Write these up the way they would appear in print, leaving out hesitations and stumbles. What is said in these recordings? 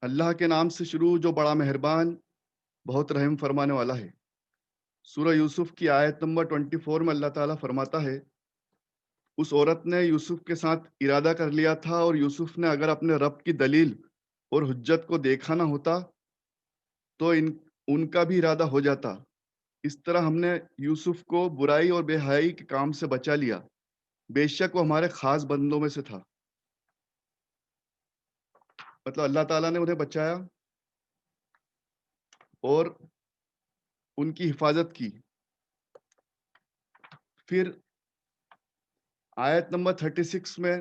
اللہ کے نام سے شروع جو بڑا مہربان بہت رحم فرمانے والا ہے۔ سورہ یوسف کی آیت نمبر 24 میں اللہ تعالیٰ فرماتا ہے، اس عورت نے یوسف کے ساتھ ارادہ کر لیا تھا اور یوسف نے اگر اپنے رب کی دلیل اور حجت کو دیکھا نہ ہوتا تو ان کا بھی ارادہ ہو جاتا۔ اس طرح ہم نے یوسف کو برائی اور بے حیائی کے کام سے بچا لیا، بے شک وہ ہمارے خاص بندوں میں سے تھا۔ مطلب اللہ تعالیٰ نے انہیں بچایا اور ان کی حفاظت کی۔ پھر آیت نمبر 36 میں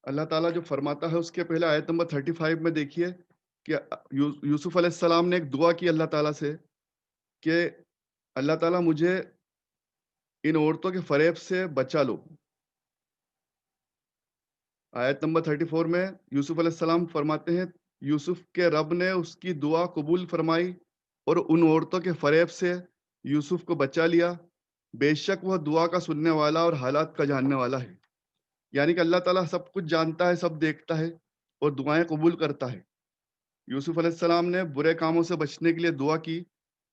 اللہ تعالیٰ جو فرماتا ہے، اس کے پہلے آیت نمبر 35 میں دیکھیے کہ یوسف علیہ السلام نے ایک دعا کی اللہ تعالیٰ سے کہ اللہ تعالیٰ مجھے ان عورتوں کے فریب سے بچا لو۔ آیت نمبر 34 میں یوسف علیہ السلام فرماتے ہیں، یوسف کے رب نے اس کی دعا قبول فرمائی اور ان عورتوں کے فریب سے یوسف کو بچا لیا، بے شک وہ دعا کا سننے والا اور حالات کا جاننے والا ہے۔ یعنی کہ اللہ تعالیٰ سب کچھ جانتا ہے، سب دیکھتا ہے اور دعائیں قبول کرتا ہے۔ یوسف علیہ السلام نے برے کاموں سے بچنے کے لیے دعا کی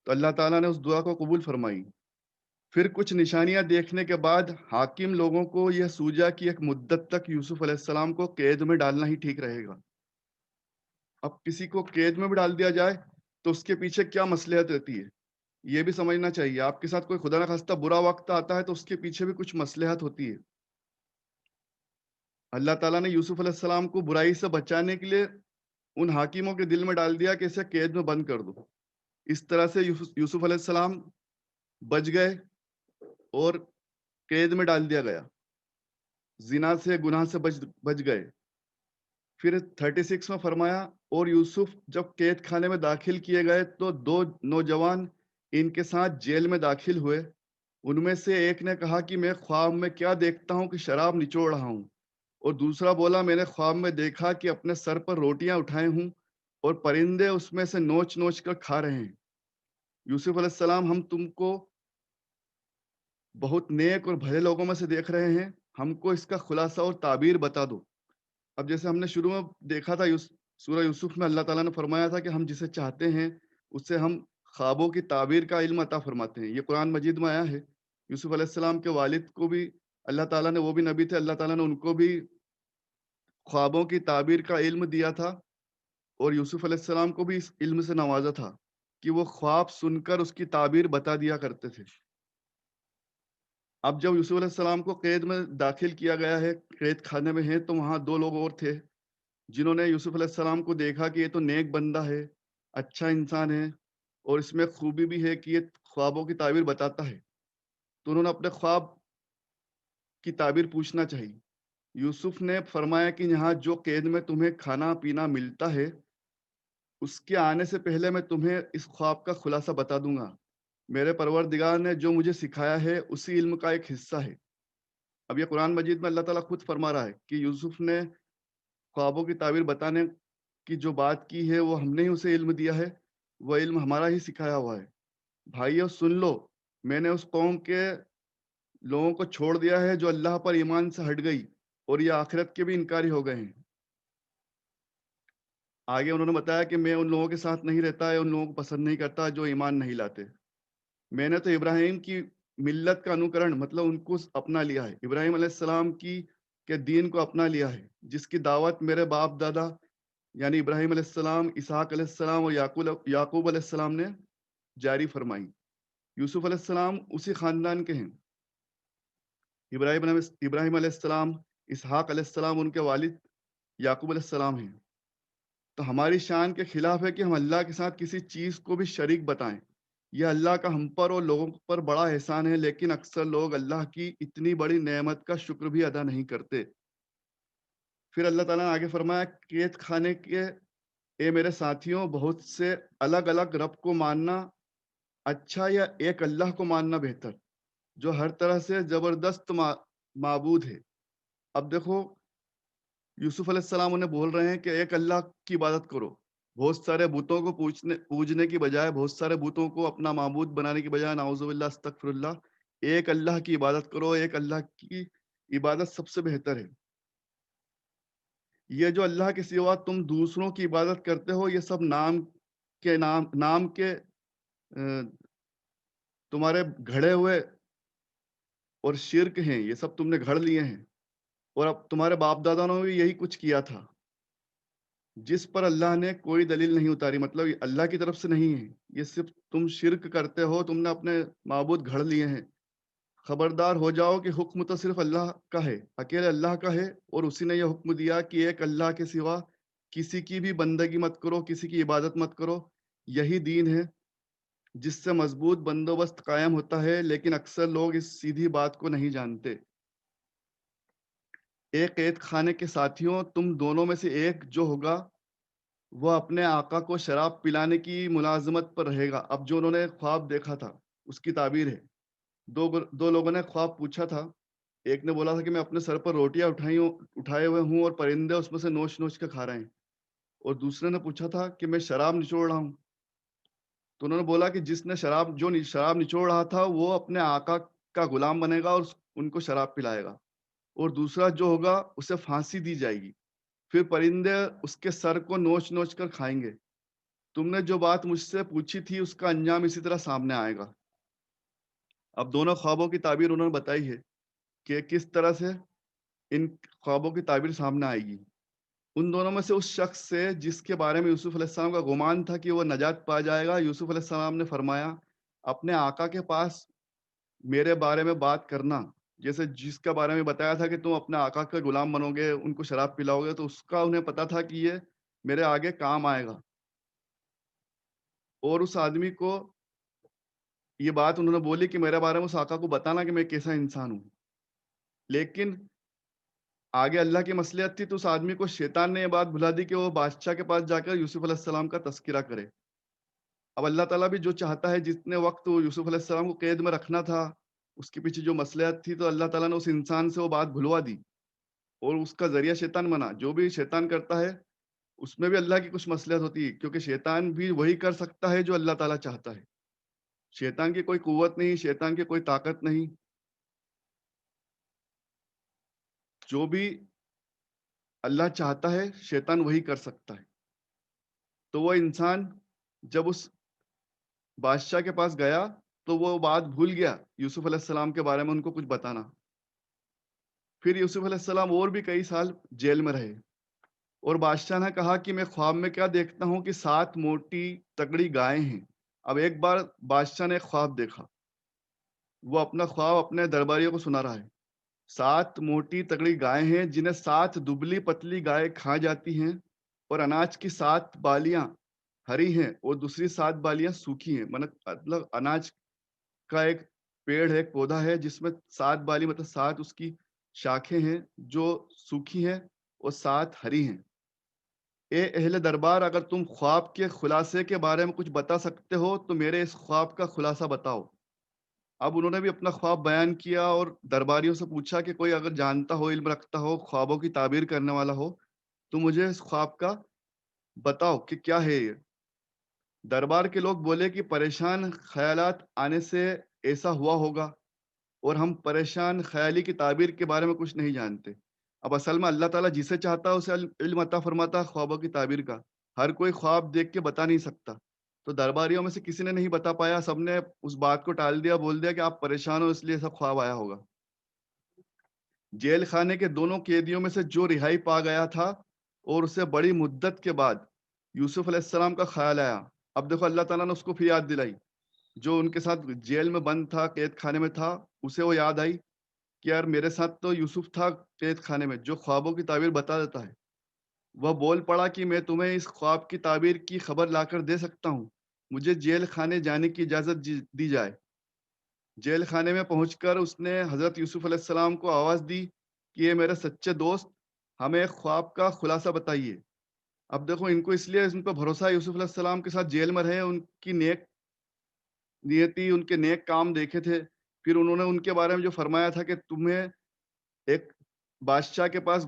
تو اللہ تعالیٰ نے اس دعا کو قبول فرمائی۔ پھر کچھ نشانیاں دیکھنے کے بعد حاکم لوگوں کو یہ سوجا کہ ایک مدت تک یوسف علیہ السلام کو قید میں ڈالنا ہی ٹھیک رہے گا۔ اب کسی کو قید میں بھی ڈال دیا جائے تو اس کے پیچھے کیا مصلحت رہتی ہے، یہ بھی سمجھنا چاہیے۔ آپ کے ساتھ کوئی خدا نخواستہ برا وقت آتا ہے تو اس کے پیچھے بھی کچھ مصلحت ہوتی ہے۔ اللہ تعالیٰ نے یوسف علیہ السلام کو برائی سے بچانے کے لیے ان حاکموں کے دل میں ڈال دیا کہ اسے قید میں بند کر دو۔ اس طرح سے یوسف علیہ السلام بچ گئے اور قید میں ڈال دیا گیا، زنا سے گناہ سے بچ گئے۔ پھر 36 میں فرمایا، اور یوسف جب قید خانے میں داخل کیے گئے تو دو نوجوان ان کے ساتھ جیل میں داخل ہوئے۔ ان میں سے ایک نے کہا کہ میں خواب میں کیا دیکھتا ہوں کہ شراب نچوڑ رہا ہوں، اور دوسرا بولا میں نے خواب میں دیکھا کہ اپنے سر پر روٹیاں اٹھائے ہوں اور پرندے اس میں سے نوچ نوچ کر کھا رہے ہیں۔ یوسف علیہ السلام، ہم تم کو بہت نیک اور بھلے لوگوں میں سے دیکھ رہے ہیں، ہم کو اس کا خلاصہ اور تعبیر بتا دو۔ اب جیسے ہم نے شروع میں دیکھا تھا، سورہ یوسف میں اللہ تعالیٰ نے فرمایا تھا کہ ہم جسے چاہتے ہیں اس سے ہم خوابوں کی تعبیر کا علم عطا فرماتے ہیں۔ یہ قرآن مجید میں آیا ہے۔ یوسف علیہ السلام کے والد کو بھی اللہ تعالیٰ نے، وہ بھی نبی تھے، اللہ تعالیٰ نے ان کو بھی خوابوں کی تعبیر کا علم دیا تھا، اور یوسف علیہ السلام کو بھی اس علم سے نوازا تھا کہ وہ خواب سن کر اس کی تعبیر بتا دیا کرتے تھے۔ اب جب یوسف علیہ السلام کو قید میں داخل کیا گیا ہے، قید خانے میں ہیں، تو وہاں دو لوگ اور تھے جنہوں نے یوسف علیہ السلام کو دیکھا کہ یہ تو نیک بندہ ہے، اچھا انسان ہے، اور اس میں خوبی بھی ہے کہ یہ خوابوں کی تعبیر بتاتا ہے، تو انہوں نے اپنے خواب کی تعبیر پوچھنا چاہیے۔ یوسف نے فرمایا کہ یہاں جو قید میں تمہیں کھانا پینا ملتا ہے، اس کے آنے سے پہلے میں تمہیں اس خواب کا خلاصہ بتا دوں گا۔ میرے پروردگار نے جو مجھے سکھایا ہے اسی علم کا ایک حصہ ہے۔ اب یہ قرآن مجید میں اللہ تعالیٰ خود فرما رہا ہے کہ یوسف نے خوابوں کی تعبیر بتانے کی جو بات کی ہے وہ ہم نے ہی اسے علم دیا ہے، وہ علم ہمارا ہی سکھایا ہوا ہے۔ بھائیو سن لو، میں نے اس قوم کے لوگوں کو چھوڑ دیا ہے جو اللہ پر ایمان سے ہٹ گئی اور یہ آخرت کے بھی انکاری ہو گئے ہیں۔ آگے انہوں نے بتایا کہ میں ان لوگوں کے ساتھ نہیں رہتا ہے، ان لوگوں کو پسند نہیں کرتا جو ایمان نہیں لاتے۔ میں نے تو ابراہیم کی ملت کا انوکرن، مطلب ان کو اپنا لیا ہے، ابراہیم علیہ السلام کی کے دین کو اپنا لیا ہے، جس کی دعوت میرے باپ دادا یعنی ابراہیم علیہ السلام، اسحاق علیہ السلام اور یعقوب علیہ السلام نے جاری فرمائی۔ یوسف علیہ السلام اسی خاندان کے ہیں۔ ابراہیم علیہ السلام، اسحاق علیہ السلام ان کے والد یعقوب علیہ السلام ہیں۔ تو ہماری شان کے خلاف ہے کہ ہم اللہ کے ساتھ کسی چیز کو بھی شریک بتائیں۔ یہ اللہ کا ہم پر اور لوگوں پر بڑا احسان ہے، لیکن اکثر لوگ اللہ کی اتنی بڑی نعمت کا شکر بھی ادا نہیں کرتے۔ پھر اللہ تعالیٰ نے آگے فرمایا، قید خانے کے اے میرے ساتھیوں، بہت سے الگ الگ رب کو ماننا اچھا یا ایک اللہ کو ماننا بہتر، جو ہر طرح سے زبردست معبود ہے۔ اب دیکھو، یوسف علیہ السلام انہیں بول رہے ہیں کہ ایک اللہ کی عبادت کرو، بہت سارے بتوں کو پوجنے کی بجائے، بہت سارے بتوں کو اپنا معبود بنانے کی بجائے، نعوذ باللہ استغفر اللہ، ایک اللہ کی عبادت کرو، ایک اللہ کی عبادت سب سے بہتر ہے۔ یہ جو اللہ کے سوا تم دوسروں کی عبادت کرتے ہو، یہ سب نام کے تمہارے گھڑے ہوئے اور شرک ہیں، یہ سب تم نے گھڑ لیے ہیں، اور اب تمہارے باپ دادا نے بھی یہی کچھ کیا تھا، جس پر اللہ نے کوئی دلیل نہیں اتاری، مطلب یہ اللہ کی طرف سے نہیں ہے، یہ صرف تم شرک کرتے ہو، تم نے اپنے معبود گھڑ لیے ہیں۔ خبردار ہو جاؤ کہ حکم تو صرف اللہ کا ہے، اکیلے اللہ کا ہے، اور اسی نے یہ حکم دیا کہ ایک اللہ کے سوا کسی کی بھی بندگی مت کرو، کسی کی عبادت مت کرو، یہی دین ہے جس سے مضبوط بندوبست قائم ہوتا ہے، لیکن اکثر لوگ اس سیدھی بات کو نہیں جانتے۔ ایک قید خانے کے ساتھیوں، تم دونوں میں سے ایک جو ہوگا وہ اپنے آقا کو شراب پلانے کی ملازمت پر رہے گا۔ اب جو انہوں نے خواب دیکھا تھا اس کی تعبیر ہے، دو لوگوں نے خواب پوچھا تھا، ایک نے بولا تھا کہ میں اپنے سر پر روٹیاں اٹھائے ہوئے ہوں اور پرندے اس میں سے نوچ نوچ کے کھا رہے ہیں، اور دوسرے نے پوچھا تھا کہ میں شراب نچوڑ رہا ہوں۔ تو انہوں نے بولا کہ جو شراب نچوڑ رہا تھا وہ اپنے آقا کا غلام بنے گا اور ان کو شراب پلائے گا، اور دوسرا جو ہوگا اسے پھانسی دی جائے گی، پھر پرندے اس کے سر کو نوچ نوچ کر کھائیں گے۔ تم نے جو بات مجھ سے پوچھی تھی اس کا انجام اسی طرح سامنے آئے گا۔ اب دونوں خوابوں کی تعبیر انہوں نے بتائی ہے کہ کس طرح سے ان خوابوں کی تعبیر سامنے آئے گی۔ ان دونوں میں سے اس شخص سے جس کے بارے میں یوسف علیہ السلام کا گمان تھا کہ وہ نجات پا جائے گا، یوسف علیہ السلام نے فرمایا، اپنے آقا کے پاس میرے بارے میں بات کرنا، جیسے جس کے بارے میں بتایا تھا کہ تم اپنے آقا کے غلام بنو گے، ان کو شراب پلاؤ گے، تو اس کا انہیں پتا تھا کہ یہ میرے آگے کام آئے گا، اور اس آدمی کو یہ بات انہوں نے بولی کہ میرے بارے میں اس آقا کو بتانا کہ میں کیسا انسان ہوں۔ لیکن آگے اللہ کی مصلحت تھی، تو اس آدمی کو شیطان نے یہ بات بھلا دی کہ وہ بادشاہ کے پاس جا کر یوسف علیہ السلام کا تذکرہ کرے۔ اب اللہ تعالیٰ بھی جو چاہتا ہے، جتنے وقت وہ یوسف علیہ السلام کو قید میں رکھنا تھا، اس کے پیچھے جو مصلحت تھی، تو اللہ تعالیٰ نے اس انسان سے وہ بات بھلوا دی، اور اس کا ذریعہ شیطان بنا۔ جو بھی شیطان کرتا ہے اس میں بھی اللہ کی کچھ مصلحت ہوتی ہے، کیونکہ شیطان بھی وہی کر سکتا ہے جو اللہ تعالیٰ چاہتا ہے۔ شیطان کی کوئی قوت نہیں، شیطان کی کوئی طاقت نہیں، جو بھی اللہ چاہتا ہے شیطان وہی کر سکتا ہے۔ تو وہ انسان جب اس بادشاہ کے پاس گیا تو وہ بات بھول گیا یوسف علیہ السلام کے بارے میں ان کو کچھ بتانا۔ پھر یوسف علیہ السلام اور بھی کئی سال جیل میں رہے، اور بادشاہ نے کہا کہ میں خواب میں کیا دیکھتا ہوں کہ 7 موٹی تگڑی گائیں ہیں۔ اب ایک بار بادشاہ نے ایک خواب دیکھا، وہ اپنا خواب اپنے درباریوں کو سنا رہا ہے۔ 7 موٹی تگڑی گائیں ہیں جنہیں 7 دبلی پتلی گائیں کھا جاتی ہیں، اور اناج کی 7 بالیاں ہری ہیں اور دوسری 7 بالیاں سوکھی ہیں۔ مطلب اناج کا ایک پیڑ ہے، ایک پودا ہے جس میں 7 بالی، مطلب 7 اس کی شاخیں ہیں جو سوکھی ہیں اور 7 ہری ہیں۔ اے اہل دربار، اگر تم خواب کے خلاصے کے بارے میں کچھ بتا سکتے ہو تو میرے اس خواب کا خلاصہ بتاؤ۔ اب انہوں نے بھی اپنا خواب بیان کیا اور درباریوں سے پوچھا کہ کوئی اگر جانتا ہو، علم رکھتا ہو، خوابوں کی تعبیر کرنے والا ہو تو مجھے اس خواب کا بتاؤ کہ کیا ہے یہ۔ دربار کے لوگ بولے کہ پریشان خیالات آنے سے ایسا ہوا ہوگا، اور ہم پریشان خیالی کی تعبیر کے بارے میں کچھ نہیں جانتے۔ اب اصل میں اللہ تعالیٰ جسے چاہتا ہے اسے علم عطا فرماتا ہے خوابوں کی تعبیر کا۔ ہر کوئی خواب دیکھ کے بتا نہیں سکتا، تو درباریوں میں سے کسی نے نہیں بتا پایا، سب نے اس بات کو ٹال دیا، بول دیا کہ آپ پریشان ہو اس لیے سب خواب آیا ہوگا۔ جیل خانے کے دونوں قیدیوں میں سے جو رہائی پا گیا تھا اور اسے بڑی مدت کے بعد یوسف علیہ السلام کا خیال آیا، اب دیکھو اللہ تعالیٰ نے اس کو پھر یاد دلائی، جو ان کے ساتھ جیل میں بند تھا، قید خانے میں تھا، اسے وہ یاد آئی کہ یار میرے ساتھ تو یوسف تھا قید خانے میں جو خوابوں کی تعبیر بتا دیتا ہے۔ وہ بول پڑا کہ میں تمہیں اس خواب کی تعبیر کی خبر لا کر دے سکتا ہوں، مجھے جیل خانے جانے کی اجازت دی جائے۔ جیل خانے میں پہنچ کر اس نے حضرت یوسف علیہ السلام کو آواز دی کہ یہ میرے سچے دوست، ہمیں ایک خواب کا خلاصہ بتائیے۔ اب دیکھو ان کو اس لیے ان پہ بھروسہ ہے، یوسف علیہ السلام کے ساتھ جیل میں رہے، ان کی نیک نیتی، ان کے نیک کام دیکھے تھے، پھر انہوں نے ان کے بارے میں جو فرمایا تھا کہ تمہیں ایک بادشاہ کے پاس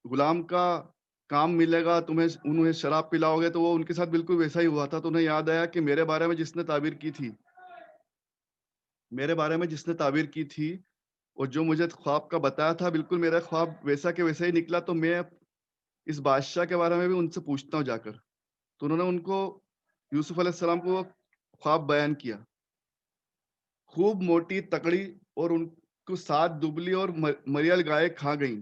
غلام کا کام ملے گا، تمہیں انہیں شراب پلاؤ گے، تو وہ ان کے ساتھ بالکل ویسا ہی ہوا تھا۔ تو انہیں یاد آیا کہ میرے بارے میں جس نے تعبیر کی تھی اور جو مجھے خواب کا بتایا تھا بالکل میرا خواب ویسا کے ویسا ہی نکلا، تو میں اس بادشاہ کے بارے میں بھی ان سے پوچھتا ہوں جا کر۔ تو انہوں نے ان کو یوسف علیہ السلام کو خواب بیان کیا، خوب موٹی تکڑی اور ان کو 7 دبلی اور مریل گائے کھا گئیں۔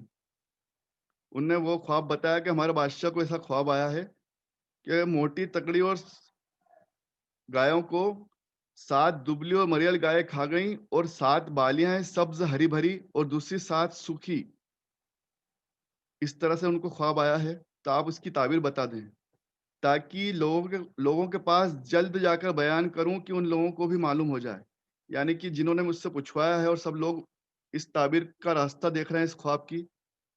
ان نے وہ خواب بتایا کہ ہمارے بادشاہ کو ایسا خواب آیا ہے کہ موٹی تکڑی اور گایوں کو 7 دبلی اور مریل گائے کھا گئیں، اور 7 بالیاں ہیں سبز ہری بھری اور دوسری 7 سوکھی، اس طرح سے ان کو خواب آیا ہے۔ تو آپ اس کی تعبیر بتا دیں تاکہ لوگوں کے پاس جلد جا کر بیان کروں کہ ان لوگوں کو بھی معلوم ہو جائے، یعنی کہ جنہوں نے مجھ سے پوچھوایا ہے اور سب لوگ اس تعبیر کا راستہ دیکھ رہے ہیں اس خواب کی،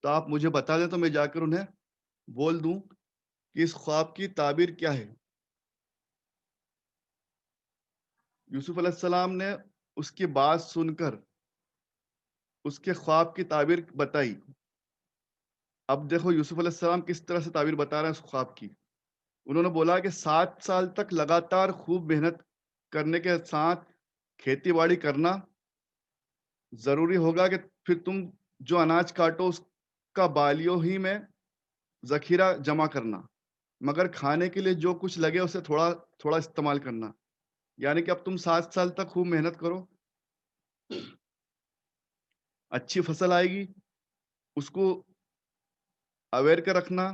تو آپ مجھے بتا دیں تو میں جا کر انہیں بول دوں کہ اس خواب کی تعبیر کیا ہے۔ یوسف علیہ السلام نے اس کی بات سن کر اس کے خواب کی تعبیر بتائی۔ اب دیکھو یوسف علیہ السلام کس طرح سے تعبیر بتا رہے ہیں اس خواب کی۔ انہوں نے بولا کہ 7 سال تک لگاتار خوب محنت کرنے کے ساتھ کھیتی باڑی کرنا ضروری ہوگا، کہ پھر تم جو اناج کاٹو اس کا بالیوں ہی میں ذخیرہ جمع کرنا، مگر کھانے کے لیے جو کچھ لگے اسے تھوڑا تھوڑا استعمال کرنا۔ یعنی کہ اب تم 7 سال تک خوب محنت کرو، اچھی فصل آئے گی، اس کو اویئر کے رکھنا،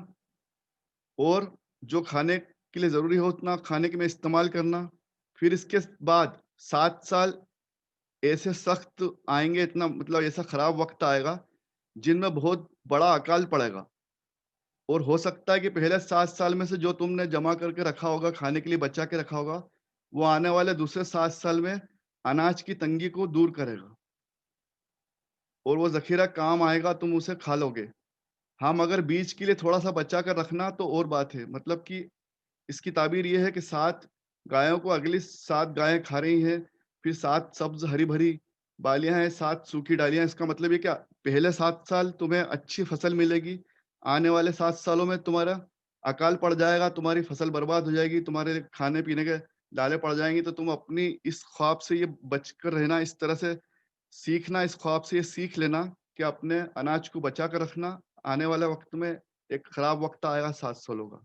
اور جو کھانے کے لیے ضروری ہو اتنا کھانے کے میں استعمال کرنا۔ پھر اس کے بعد 7 سال ایسے سخت آئیں گے، اتنا مطلب ایسا خراب وقت آئے گا جن میں بہت بڑا اکال پڑے گا، اور ہو سکتا ہے کہ پہلے 7 سال میں سے جو تم نے جمع کر کے رکھا ہوگا، کھانے کے لیے بچا کے رکھا ہوگا، وہ آنے والے دوسرے 7 سال میں اناج کی تنگی کو دور کرے گا، اور وہ ذخیرہ کام آئے گا، تم اسے کھا لو گے۔ ہاں مگر بیچ کے لیے تھوڑا سا بچا کر رکھنا تو اور بات ہے، مطلب کہ اس کی تعبیر یہ ہے کہ 7 گایوں کو اگلی 7 گائیں کھا رہی ہیں، پھر 7 سبز ہری بھری بالیاں ہیں، 7 سوکھی ڈالیاں۔ اس کا مطلب یہ کیا، پہلے 7 سال تمہیں اچھی فصل ملے گی، آنے والے 7 سالوں میں تمہارا اکال پڑ جائے گا، تمہاری فصل برباد ہو جائے گی، تمہارے کھانے پینے کے ڈالے پڑ جائیں گی۔ تو تم اپنی اس خواب سے یہ بچ کر رہنا، اس طرح سے سیکھنا، اس خواب سے یہ سیکھ لینا کہ اپنے اناج کو بچا کر رکھنا، آنے والے وقت میں ایک خراب وقت آئے گا 7 سالوں کا۔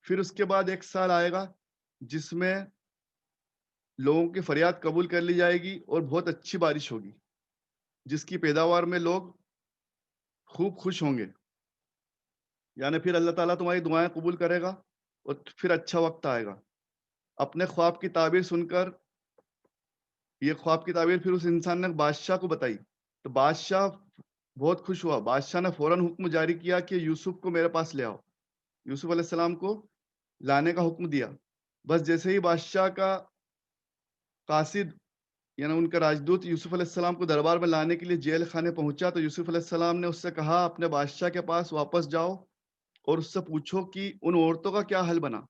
پھر اس کے بعد ایک سال آئے گا جس میں لوگوں کی فریاد قبول کر لی جائے گی اور بہت اچھی بارش ہوگی، جس کی پیداوار میں لوگ خوب خوش ہوں گے۔ یعنی پھر اللہ تعالیٰ تمہاری دعائیں قبول کرے گا، اور پھر اچھا وقت آئے گا۔ اپنے خواب کی تعبیر سن کر یہ خواب کی تعبیر پھر اس انسان نے بادشاہ کو بتائی، تو بادشاہ بہت خوش ہوا۔ بادشاہ نے فوراً حکم جاری کیا کہ یوسف کو میرے پاس لے آؤ۔ یوسف علیہ السلام کو لانے کا حکم دیا۔ بس جیسے ہی بادشاہ کا قاصد یعنی ان کا راجدوت یوسف علیہ السلام کو دربار میں لانے کے لیے جیل خانے پہنچا، تو یوسف علیہ السلام نے اس سے کہا اپنے بادشاہ کے پاس واپس جاؤ اور اس سے پوچھو کہ ان عورتوں کا کیا حل بنا۔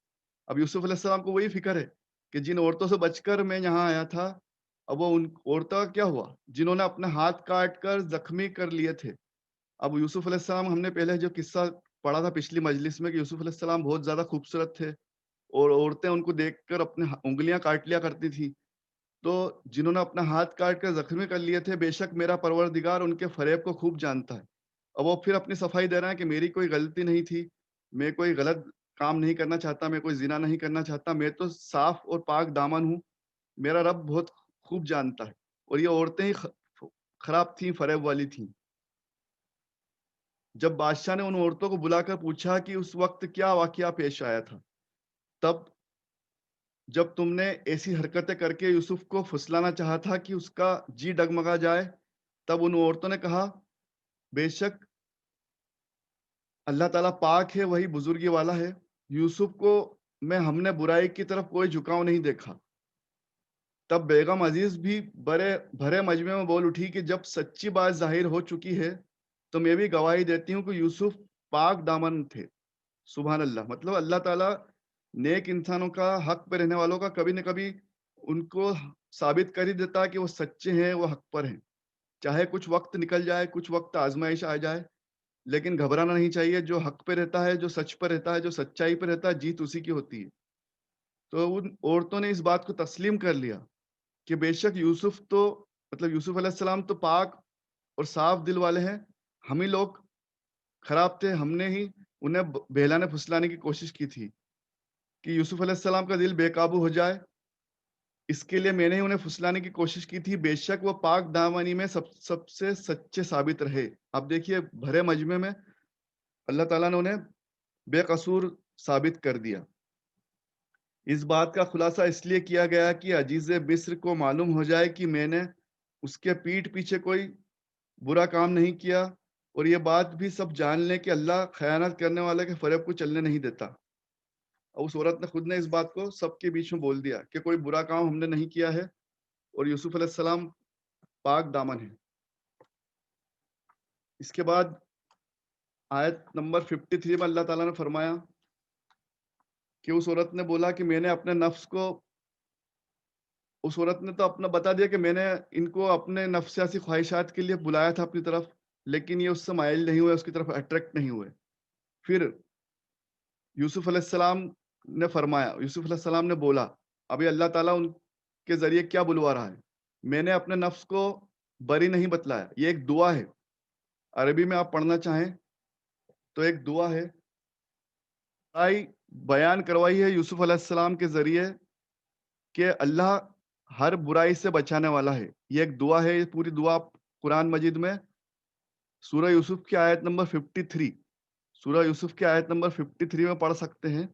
اب یوسف علیہ السلام کو وہی فکر ہے کہ جن عورتوں سے بچ کر میں یہاں آیا تھا، اب وہ ان عورتوں کا کیا ہوا جنہوں نے اپنے ہاتھ کاٹ کر زخمی کر لیے تھے۔ اب یوسف علیہ السلام، ہم نے پہلے جو قصہ پڑھا تھا پچھلی مجلس میں کہ یوسف علیہ السلام بہت زیادہ خوبصورت تھے، اور عورتیں ان کو دیکھ کر اپنے انگلیاں کاٹ لیا کرتی تھی۔ تو جنہوں نے اپنا ہاتھ کاٹ کر زخمی کر لیے تھے، بے شک میرا پروردگار ان کے فریب کو خوب جانتا ہے۔ اور وہ پھر اپنی صفائی دے رہے ہیں کہ میری کوئی غلطی نہیں تھی، میں کوئی غلط کام نہیں کرنا چاہتا، میں کوئی زنا نہیں کرنا چاہتا، میں تو صاف اور پاک دامن ہوں، میرا رب بہت خوب جانتا ہے۔ اور یہ عورتیں ہی خراب تھیں، فریب والی تھیں۔ جب بادشاہ نے ان عورتوں کو بلا کر پوچھا کہ اس وقت کیا واقعہ پیش آیا تھا، تب جب تم نے ایسی حرکتیں کر کے یوسف کو پھسلانا چاہا تھا کہ اس کا جی ڈگمگا جائے، تب ان عورتوں نے کہا بے شک اللہ تعالیٰ پاک ہے، وہی بزرگی والا ہے، یوسف کو میں ہم نے برائی کی طرف کوئی جھکاؤ نہیں دیکھا۔ تب بیگم عزیز بھی بڑے بھرے مجمع میں بول اٹھی کہ جب سچی بات ظاہر ہو چکی ہے تو میں بھی گواہی دیتی ہوں کہ یوسف پاک دامن تھے۔ سبحان اللہ، مطلب اللہ تعالیٰ نیک انسانوں کا، حق پہ رہنے والوں کا کبھی نہ کبھی ان کو ثابت کر ہی دیتا ہے کہ وہ سچے ہیں، وہ حق پر ہیں، چاہے کچھ وقت نکل جائے، کچھ وقت آزمائش آ جائے، لیکن گھبرانا نہیں چاہیے۔ جو حق پہ رہتا ہے، جو سچ پہ رہتا ہے، جو سچائی پہ رہتا ہے، جیت اسی کی ہوتی ہے۔ تو ان عورتوں نے اس بات کو تسلیم کر لیا کہ بے شک یوسف تو मतलब यूसुफ अलैहि सलाम तो पाक और साफ दिल वाले हैं, हम ही लोग खराब थे, हमने ही उन्हें बहलाने फुसलाने की कोशिश की थी कि यूसुफ अलैहि सलाम का दिल बेकाबू हो जाए। इसके लिए मैंने ही उन्हें फुसलाने की कोशिश की थी, बेशक वो पाक दामनी में सबसे सच्चे साबित रहे। अब देखिए भरे मजमे में अल्लाह ताला ने उन्हें बेकसूर साबित कर दिया। इस बात का खुलासा इसलिए किया गया कि अजीज मिस्र को मालूम हो जाए कि मैंने उसके पीठ पीछे कोई बुरा काम नहीं किया, और ये बात भी सब जान लें कि अल्लाह खयानत करने वाले के फरेब को चलने नहीं देता। और उस औरत ने खुद ने इस बात को सबके बीच में बोल दिया कि कोई बुरा काम हमने नहीं किया है और यूसुफ अलैहिस्सलाम पाक दामन है। इसके बाद आयत नंबर 53 में अल्लाह ताला ने फरमाया कि उस औरत ने बोला कि मैंने अपने नफ्स को, उस औरत ने तो अपना बता दिया कि मैंने इनको अपने नफ्सियाती ख्वाहिशात के लिए बुलाया था अपनी तरफ, लेकिन ये उससे माइल नहीं हुए, उसकी तरफ अट्रैक्ट नहीं हुए। फिर यूसुफ अलैहिस्सलाम ने फरमाया, यूसुफ अलैहिस्सलाम ने बोला, अभी अल्लाह ताला उनके जरिए क्या बुलवा रहा है, मैंने अपने नफ्स को बरी नहीं बतलाया। ये एक दुआ है, अरबी में आप पढ़ना चाहें तो एक दुआ है। आई बयान करवाई है यूसुफ अलैहिस्सलाम के जरिए कि अल्लाह हर बुराई से बचाने वाला है। ये एक दुआ है, ये पूरी दुआ आप कुरान मजीद में सूरह यूसुफ की आयत नंबर 53, सूरह यूसुफ की आयत नंबर 53 में पढ़ सकते हैं।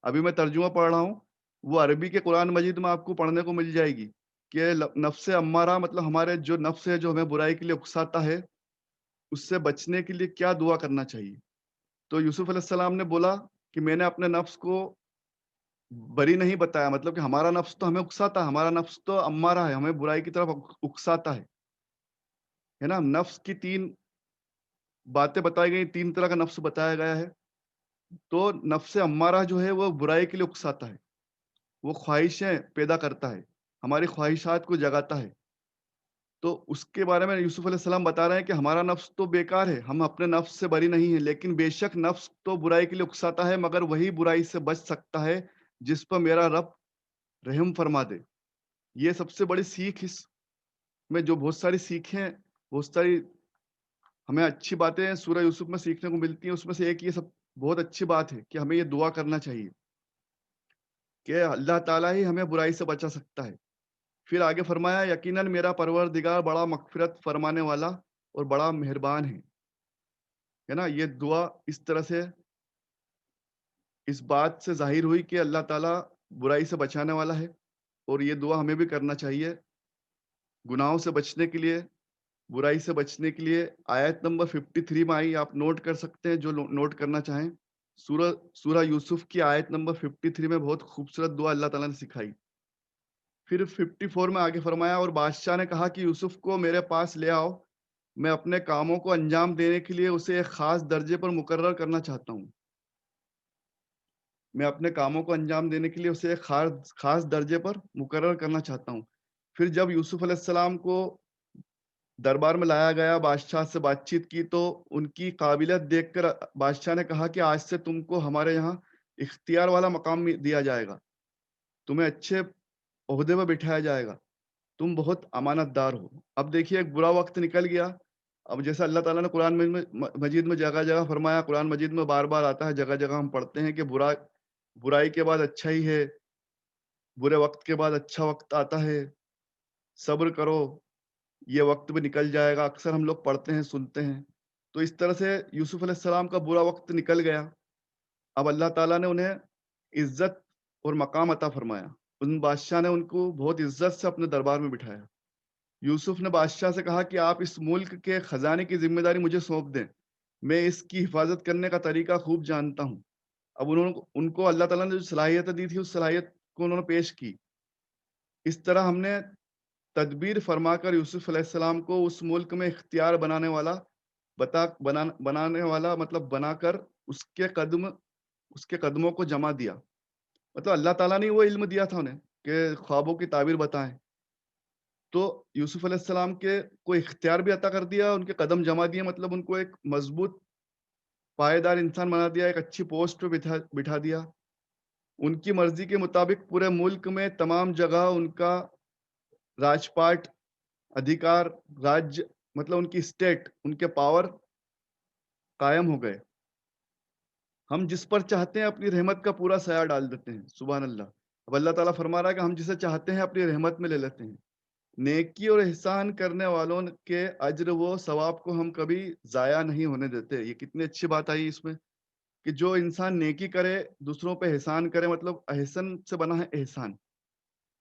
अभी मैं तर्जुमा पढ़ रहा हूँ, वो अरबी के कुरान मजीद में आपको पढ़ने को मिल जाएगी कि नफ्से अम्मारा मतलब हमारे जो नफ्स है जो हमें बुराई के लिए उकसाता है, उससे बचने के लिए क्या दुआ करना चाहिए। तो यूसुफ अलैहिस्सलाम ने बोला कि मैंने अपने नफ्स को बरी नहीं बताया, मतलब कि हमारा नफ्स तो हमें उकसाता है, हमारा नफ्स तो अम्मारा है, हमें बुराई की तरफ उकसाता है ना। नफ्स की 3 बातें बताई गई, 3 तरह का नफ्स बताया गया है। तो नफ्स अम्मारा जो है वो बुराई के लिए उकसाता है, वो ख्वाहिशें पैदा करता है, हमारी ख्वाहिशात को जगाता है। तो उसके बारे में यूसुफ अलैहिस्सलाम बता रहे हैं कि हमारा नफ्स तो बेकार है, हम अपने नफ्स से बरी नहीं है, लेकिन बेशक नफ्स तो बुराई के लिए उकसाता है, मगर वही बुराई से बच सकता है जिस पर मेरा रब रहम फरमा दे। ये सबसे बड़ी सीख, इसमें जो बहुत सारी सीखें, बहुत सारी हमें अच्छी बातें सूरह यूसुफ में सीखने को मिलती हैं, उसमें से एक ये सब बहुत अच्छी बात है कि हमें ये दुआ करना चाहिए कि अल्लाह ताला ही हमें बुराई से बचा सकता है। फिर आगे फरमाया, यकीनन मेरा परवरदिगार बड़ा मग़फ़िरत फरमाने वाला और बड़ा मेहरबान है ना। ये दुआ इस तरह से इस बात से ज़ाहिर हुई कि अल्लाह ताला बुराई से बचाने वाला है, और ये दुआ हमें भी करना चाहिए गुनाहों से बचने के लिए, बुराई से बचने के लिए। आयत नंबर 53 में आई, आप नोट कर सकते हैं जो नोट करना चाहें। सूरह सूरह यूसुफ की आयत नंबर 53 में बहुत खूबसूरत दुआ अल्लाह ताला ने सिखाई। फिर 54 में आगे फरमाया, और बादशाह ने कहा कि यूसुफ को मेरे पास ले आओ, मैं अपने कामों को अंजाम देने के लिए उसे एक खास दर्जे पर मुकर्रर करना चाहता हूँ। मैं अपने कामों को अंजाम देने के लिए उसे एक खास खास दर्जे पर मुकर्रर करना चाहता हूँ। फिर जब यूसुफ अलैहिस्सलाम को दरबार में लाया गया, बादशाह से बातचीत की, तो उनकी काबिलियत देखकर बादशाह ने कहा कि आज से तुमको हमारे यहाँ इख्तियार वाला मकाम दिया जाएगा, तुम्हें अच्छे ओहदे पर बिठाया जाएगा, तुम बहुत अमानतदार हो। अब देखिए एक बुरा वक्त निकल गया। अब जैसा अल्लाह ताला ने कुरान मजीद में जगह जगह फरमाया, कुरान मजीद में बार बार आता है, जगह जगह हम पढ़ते हैं कि बुराई के बाद अच्छा ही है, बुरे वक्त के बाद अच्छा वक्त आता है, सब्र करो, ये वक्त भी निकल जाएगा। अक्सर हम लोग पढ़ते हैं, सुनते हैं। तो इस तरह से यूसुफ अलैहिस्सलाम का बुरा वक्त निकल गया। अब अल्लाह ताला ने उन्हें इज्जत और मकाम अता फरमाया। उन बादशाह ने उनको बहुत इज्जत से अपने दरबार में बिठाया। यूसुफ ने बादशाह से कहा कि आप इस मुल्क के खजाने की जिम्मेदारी मुझे सौंप दें, मैं इसकी हिफाजत करने का तरीका खूब जानता हूँ। अब उन्होंने उनको अल्लाह ताला ने जो सलाहियत दी थी, उस सलाहियत को उन्होंने पेश की। इस तरह हमने तदबीर फरमाकर यूसुफ अलैहिस्सलाम को उस मुल्क में इख्तियार बनाने वाला मतलब बनाकर उसके कदमों को जमा दिया। मतलब अल्लाह ताला ने वो इल्म दिया था उन्हें कि ख्वाबों की ताबीर बताएं। तो यूसुफ अलैहिस्सलाम के को इख्तियार भी अता कर दिया, उनके कदम जमा दिए, मतलब उनको एक मजबूत पायेदार इंसान बना दिया, एक अच्छी पोस्ट पे बिठा बिठा दिया। उनकी मर्जी के मुताबिक पूरे मुल्क में तमाम जगह उनका राजपाट अधिकार, राज्य, मतलब उनकी स्टेट, उनके पावर कायम हो गए। हम जिस पर चाहते हैं अपनी रहमत का पूरा साया डाल देते हैं। सुभान अल्लाह। अब अल्लाह ताला फरमा रहा है कि हम जिसे चाहते हैं अपनी रहमत में ले लेते हैं। नेकी और एहसान करने वालों के अज्र व सवाब को हम कभी ज़ाया नहीं होने देते। ये कितनी अच्छी बात आई इसमें, कि जो इंसान नेकी करे, दूसरों पे एहसान करे, मतलब एहसन से बना है एहसान।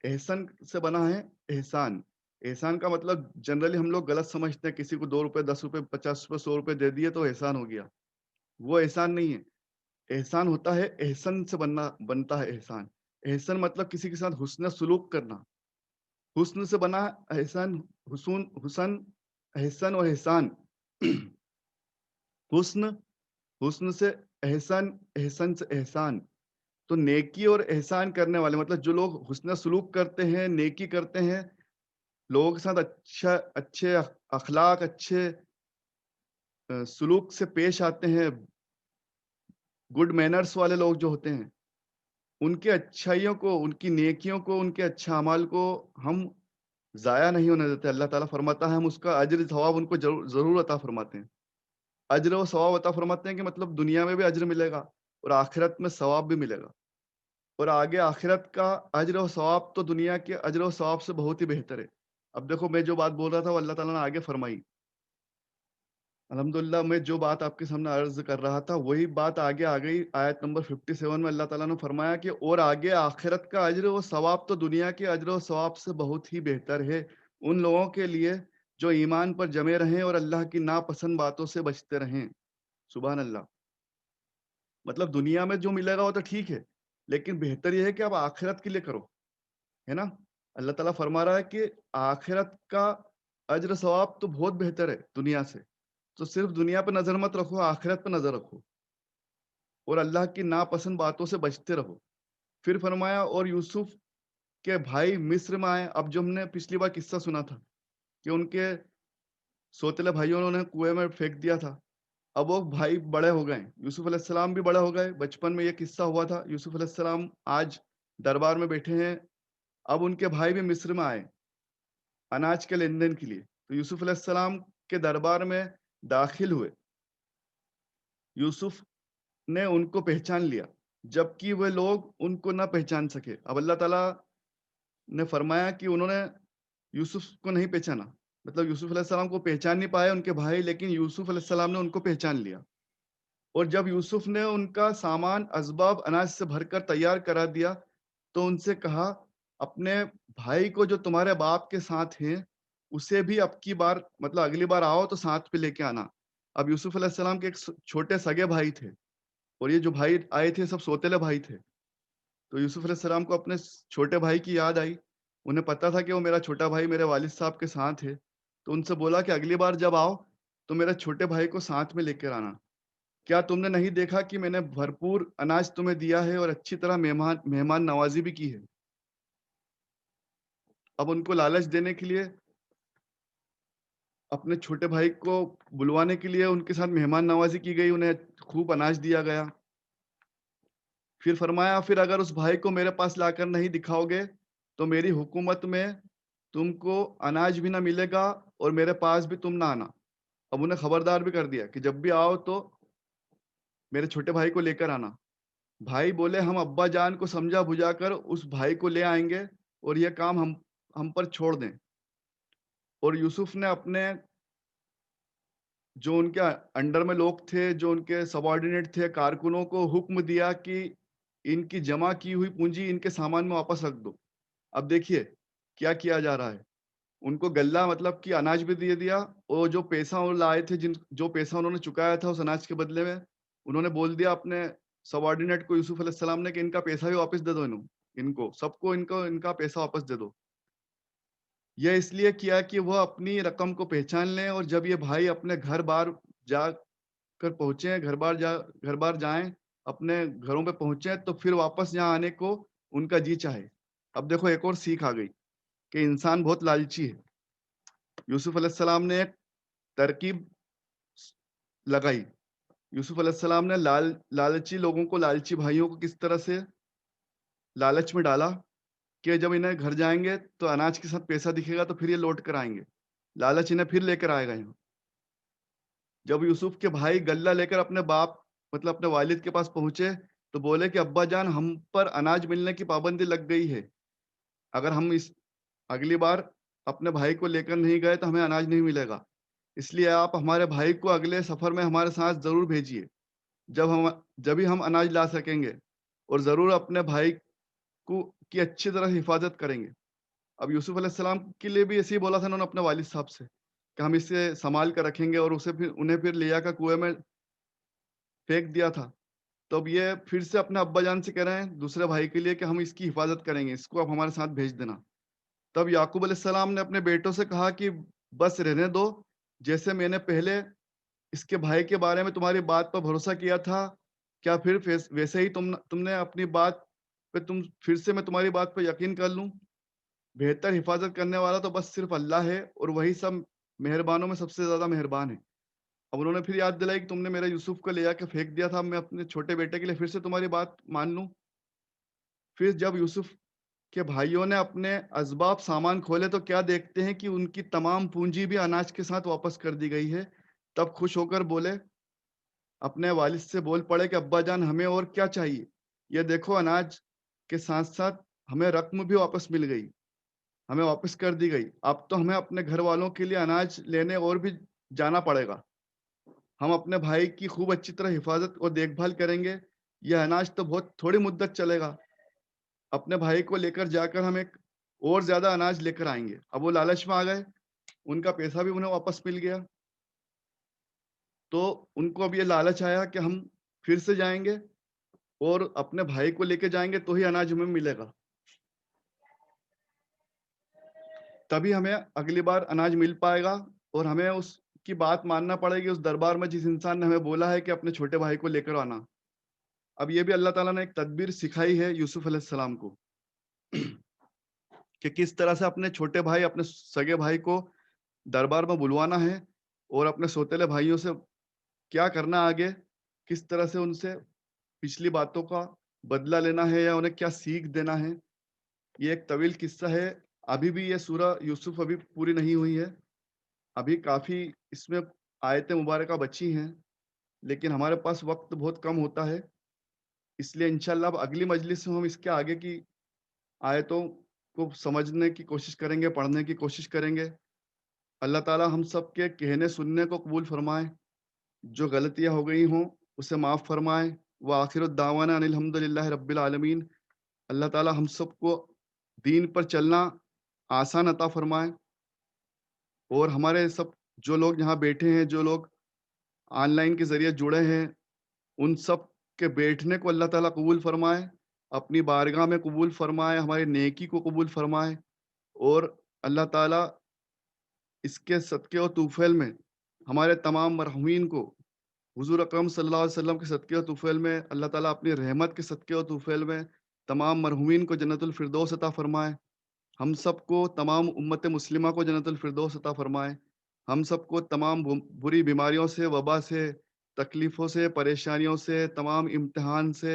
एहसन से बना है एहसान। एहसान का मतलब जनरली हम लोग गलत समझते हैं, किसी को ₹2, ₹10, ₹50, ₹100 दे दिए तो एहसान हो गया। वो एहसान नहीं है। एहसान होता है, एहसन से बनता है एहसान। एहसन मतलब किसी के साथ हुस्न सलूक करना। हुस्न से बना एहसान, हुसन, एहसन और एहसान। हुस्न, हुस्न से एहसन, एहसन से एहसान। तो नेकी और एहसान करने वाले, मतलब जो लोग हुस्न सलूक करते हैं, नेकी करते हैं, लोगों के साथ अच्छे अखलाक, अच्छे सुलूक से पेश आते हैं, गुड मैनर्स वाले लोग जो होते हैं, उनकी अच्छाइयों को, उनकी नेकियों को, उनके अच्छे अमाल को हम ज़ाया नहीं होने देते। अल्लाह ताला फरमाता है हम उसका अज्र सवाब उनको ज़रूर अता फरमाते हैं। अज्र व सवाब अता फरमाते हैं कि मतलब दुनिया में भी अज्र मिलेगा और आखिरत में सवाब भी मिलेगा। और आगे आखिरत का अज्र व सवाब तो दुनिया के अज्र व सवाब से बहुत ही बेहतर है। अब देखो, मैं जो बात बोल रहा था वो अल्लाह ताला ने आगे फरमाई। अल्हम्दुलिल्लाह, मैं जो बात आपके सामने अर्ज़ कर रहा था वही बात आगे आ गई। आयत नंबर 57 में अल्लाह ताला ने फरमाया कि और आगे आखिरत का अज्र व सवाब तो दुनिया के अज्र व सवाब से बहुत ही बेहतर है उन लोगों के लिए जो ईमान पर जमे रहें और अल्लाह की नापसंद बातों से बचते रहें। सुभान अल्लाह। मतलब दुनिया में जो मिलेगा वो तो ठीक है, लेकिन बेहतर ये है कि आप आखिरत के लिए करो, है ना? अल्लाह ताला फरमा रहा है कि आखिरत का अज्र सवाब तो बहुत बेहतर है दुनिया से। तो सिर्फ दुनिया पे नजर मत रखो, आखिरत पे नजर रखो और अल्लाह की नापसंद बातों से बचते रहो। फिर फरमाया और यूसुफ के भाई मिस्र में आए। अब जो हमने पिछली बार किस्सा सुना था कि उनके सौतेले भाइयों ने उन्हें कुएं में फेंक दिया था। अब वो भाई बड़े हो गए, यूसुफ अलैहिस्सलाम भी बड़े हो गए। बचपन में ये किस्सा हुआ था। यूसुफ अलैहिस्सलाम आज दरबार में बैठे हैं। अब उनके भाई भी मिस्र में आए अनाज के लेन-देन के लिए। तो यूसुफ अलैहिस्सलाम के दरबार में दाखिल हुए। यूसुफ ने उनको पहचान लिया, जबकि वे लोग उनको ना पहचान सके। अब अल्लाह ताला ने फरमाया कि उन्होंने यूसुफ को नहीं पहचाना, मतलब यूसुफ अलैहिस्सलाम को पहचान नहीं पाए उनके भाई, लेकिन यूसुफ अलैहिस्सलाम ने उनको पहचान लिया। और जब यूसुफ ने उनका सामान असबाब अनाज से भरकर तैयार करा दिया, तो उनसे कहा, अपने भाई को जो तुम्हारे बाप के साथ हैं, उसे भी अब की बार, मतलब अगली बार आओ तो साथ पे लेके आना। अब यूसुफ अलैहिस्सलाम के एक छोटे सगे भाई थे और ये जो भाई आए थे सब सौतेले भाई थे। तो यूसुफ अलैहिस्सलाम को अपने छोटे भाई की याद आई। उन्हें पता था कि वो मेरा छोटा भाई मेरे वालिद साहब के साथ है। तो उनसे बोला कि अगली बार जब आओ तो मेरे छोटे भाई को साथ में लेकर आना। क्या तुमने नहीं देखा कि मैंने भरपूर अनाज तुम्हें दिया है और अच्छी तरह मेहमान मेहमान नवाजी भी की है। अब उनको लालच देने के लिए, अपने छोटे भाई को बुलवाने के लिए उनके साथ मेहमान नवाजी की गई, उन्हें खूब अनाज दिया गया। फिर फरमाया, फिर अगर उस भाई को मेरे पास लाकर नहीं दिखाओगे तो मेरी हुकूमत में तुमको अनाज भी ना मिलेगा और मेरे पास भी तुम ना आना। अब उन्हें खबरदार भी कर दिया कि जब भी आओ तो मेरे छोटे भाई को लेकर आना। भाई बोले, हम अब्बा जान को समझा बुझा कर उस भाई को ले आएंगे और ये काम हम पर छोड़ दें। और यूसुफ ने अपने जो उनके अंडर में लोग थे, जो उनके सबॉर्डिनेट थे, कारकुनों को हुक्म दिया कि इनकी जमा की हुई पूंजी इनके सामान में वापस रख दो। अब देखिए क्या किया जा रहा है। उनको गल्ला, मतलब कि अनाज भी दे दिया और जो पैसा वो लाए थे, जिन जो पैसा उन्होंने चुकाया था उस अनाज के बदले में, उन्होंने बोल दिया अपने सबॉर्डिनेट को, यूसुफ अलैहिस्सलाम ने, कि इनका पैसा भी वापस दे दो, इनको सबको इनको इनका पैसा वापस दे दो। यह इसलिए किया कि वह अपनी रकम को पहचान लें और जब ये भाई अपने घर बार जाकर पहुंचे, घर बार जाएं, अपने घरों पे पहुंचे, तो फिर वापस यहाँ आने को उनका जी चाहे। अब देखो एक और सीख आ गई कि इंसान बहुत लालची है। यूसुफ अलैहिस्सलाम ने एक तरकीब लगाई। यूसुफ अलैहिस्सलाम ने लालची लोगों को, लालची भाइयों को किस तरह से लालच में डाला कि जब इन्हें घर जाएंगे तो अनाज के साथ पैसा दिखेगा तो फिर ये लौट कर आएंगे। लालच इन्हें फिर लेकर आएगा यहाँ। जब यूसुफ के भाई गल्ला लेकर अपने बाप मतलब अपने वालिद के पास पहुंचे, तो बोले कि अब्बा जान, हम पर अनाज मिलने की पाबंदी लग गई है। अगर हम इस अगली बार अपने भाई को लेकर नहीं गए तो हमें अनाज नहीं मिलेगा। इसलिए आप हमारे भाई को अगले सफर में हमारे साथ जरूर भेजिए, जब ही हम अनाज ला सकेंगे, और जरूर अपने भाई को की अच्छी तरह हिफाजत करेंगे। अब यूसुफ अलैहिस्सलाम के लिए भी ऐसे ही बोला था उन्होंने अपने वालिद साहब से कि हम इसे संभाल कर रखेंगे, और उसे फिर उन्हें फिर लिया कर कुएं में फेंक दिया था। तो अब ये फिर से अपने अब्बा जान से कह रहे हैं दूसरे भाई के लिए कि हम इसकी हिफाजत करेंगे, इसको आप हमारे साथ भेज देना। तब याकूब अलैहिस्सलाम ने अपने बेटों से कहा कि बस रहने दो, जैसे मैंने पहले इसके भाई के बारे में तुम्हारी बात पर भरोसा किया था, क्या फिर वैसे ही तुमने अपनी बात पे तुम फिर से मैं तुम्हारी बात पर यकीन कर लूं? बेहतर हिफाजत करने वाला तो बस सिर्फ अल्लाह है, और वही सब मेहरबानों में सबसे ज्यादा मेहरबान है। अब उन्होंने फिर याद दिलाई कि तुमने मेरे यूसुफ को ले आके फेंक दिया था, अब मैं अपने छोटे बेटे के लिए फिर से तुम्हारी बात मान लूं? फिर जब यूसुफ के भाइयों ने अपने असबाब सामान खोले, तो क्या देखते हैं कि उनकी तमाम पूंजी भी अनाज के साथ वापस कर दी गई है। तब खुश होकर बोले, अपने वालिद से बोल पड़े कि अब्बा जान, हमें और क्या चाहिए? ये देखो, अनाज के साथ साथ हमें रकम भी वापस मिल गई, हमें वापस कर दी गई। अब तो हमें अपने घर वालों के लिए अनाज लेने और भी जाना पड़ेगा। हम अपने भाई की खूब अच्छी तरह हिफाजत और देखभाल करेंगे। यह अनाज तो बहुत थोड़ी मुद्दत चलेगा। अपने भाई को लेकर जाकर हम एक और ज्यादा अनाज लेकर आएंगे। अब वो लालच में आ गए, उनका पैसा भी उन्हें वापस मिल गया। तो उनको अब ये लालच आया कि हम फिर से जाएंगे और अपने भाई को लेके जाएंगे, तो ही अनाज हमें मिलेगा, तभी हमें अगली बार अनाज मिल पाएगा। और हमें उसकी बात मानना पड़ेगी, उस दरबार में जिस इंसान ने हमें बोला है कि अपने छोटे भाई को लेकर आना। अब ये भी अल्लाह ताला ने एक तदबीर सिखाई है यूसुफ अलैहिस्सलाम को कि किस तरह से अपने छोटे भाई, अपने सगे भाई को दरबार में बुलवाना है, और अपने सौतेले भाइयों से क्या करना आगे, किस तरह से उनसे पिछली बातों का बदला लेना है या उन्हें क्या सीख देना है। ये एक तवील किस्सा है। अभी भी ये सूरह यूसुफ अभी पूरी नहीं हुई है, अभी काफी इसमें आयतें मुबारका बची हैं, लेकिन हमारे पास वक्त बहुत कम होता है। इसलिए इंशाल्लाह अब अगली मजलिस में हम इसके आगे की आयतों को समझने की कोशिश करेंगे, पढ़ने की कोशिश करेंगे। अल्लाह ताला हम सब के कहने सुनने को कबूल फरमाए, जो गलतियां हो गई हों उसे माफ़ फरमाए। व आखिर दावाना अनिल हम्दुलिल्लाहि रब्बिल आलमीन। अल्लाह ताला हम सबको दीन पर चलना आसान अता फरमाए, और हमारे सब जो लोग यहाँ बैठे हैं, जो लोग ऑनलाइन के ज़रिए जुड़े हैं, उन सब के बैठने को अल्लाह ताला कबूल फरमाए, अपनी बारगाह में कबूल फरमाए, हमारी नेकी को कबूल फरमाए। और अल्लाह ताला इसके सदक़े और तौफ़ील में हमारे तमाम मरहूमीन को हुज़ूर अकरम सल्लल्लाहु अलैहि वसल्लम के सदक़े और तौफ़ील में अल्लाह ताला अपनी रहमत के सदक़े और तौफ़ील में तमाम मरहूमीन को जन्नतुल फ़िरदौस अता फ़रमाए। हम सबको, तमाम उम्मत मुस्लिमा को जन्नतुल फ़िरदौस अता फ़रमाए। हम सबको तमाम बुरी बीमारियों से, वबा से, तकलीफ़ों से, परेशानियों से, तमाम इम्तिहान से,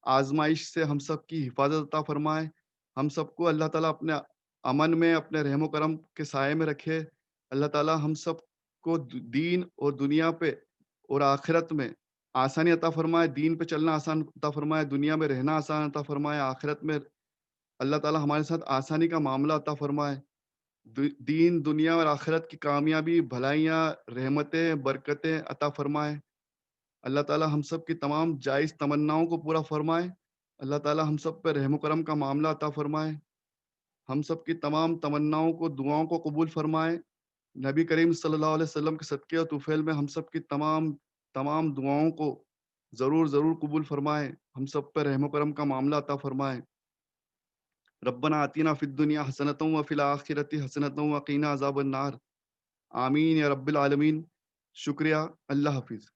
आज़माइश से हम सब की हिफ़ाज़त अता फ़रमाए। हम सबको अल्लाह ताला अपने अमन में, अपने रहम करम के साये में रखे। अल्लाह ताला हम सबको दीन और दुनिया पे और आखिरत में आसानी अता फ़रमाए। दीन पे चलना आसान अता फ़रमाए, दुनिया में रहना आसान अता फ़रमाए, आखिरत में अल्लाह ताला हमारे साथ आसानी का मामला अता फ़रमाए। दीन, दुनिया और आखिरत की कामयाबी, भलाइयाँ, रहमतें, बरकतें अता फ़रमाए। अल्लाह ताला हम सब की तमाम जायज़ तमन्नाओं को पूरा फ़रमाए। अल्लाह ताला हम सब पे रहम करम का मामला अता फ़रमाए। हम सब की तमाम तमन्नाओं को, दुआओं को कबूल फ़रमाए। नबी करीम सल्लल्लाहु अलैहि वसल्लम के सदक़े और तौफ़ील में हम सब की तमाम तमाम दुआओं को ज़रूर कबूल फ़रमाए। हम सब पे रहम करम का मामला अता फ़रमाए। रब्बना आतिना फ़िद दुनिया हसनतम व फ़िल आखिरति हसनतम व क़ीना अज़ाबन्नार। आमीन या रब्बिल आलमीन। शुक्रिया। अल्लाह हाफ़िज़।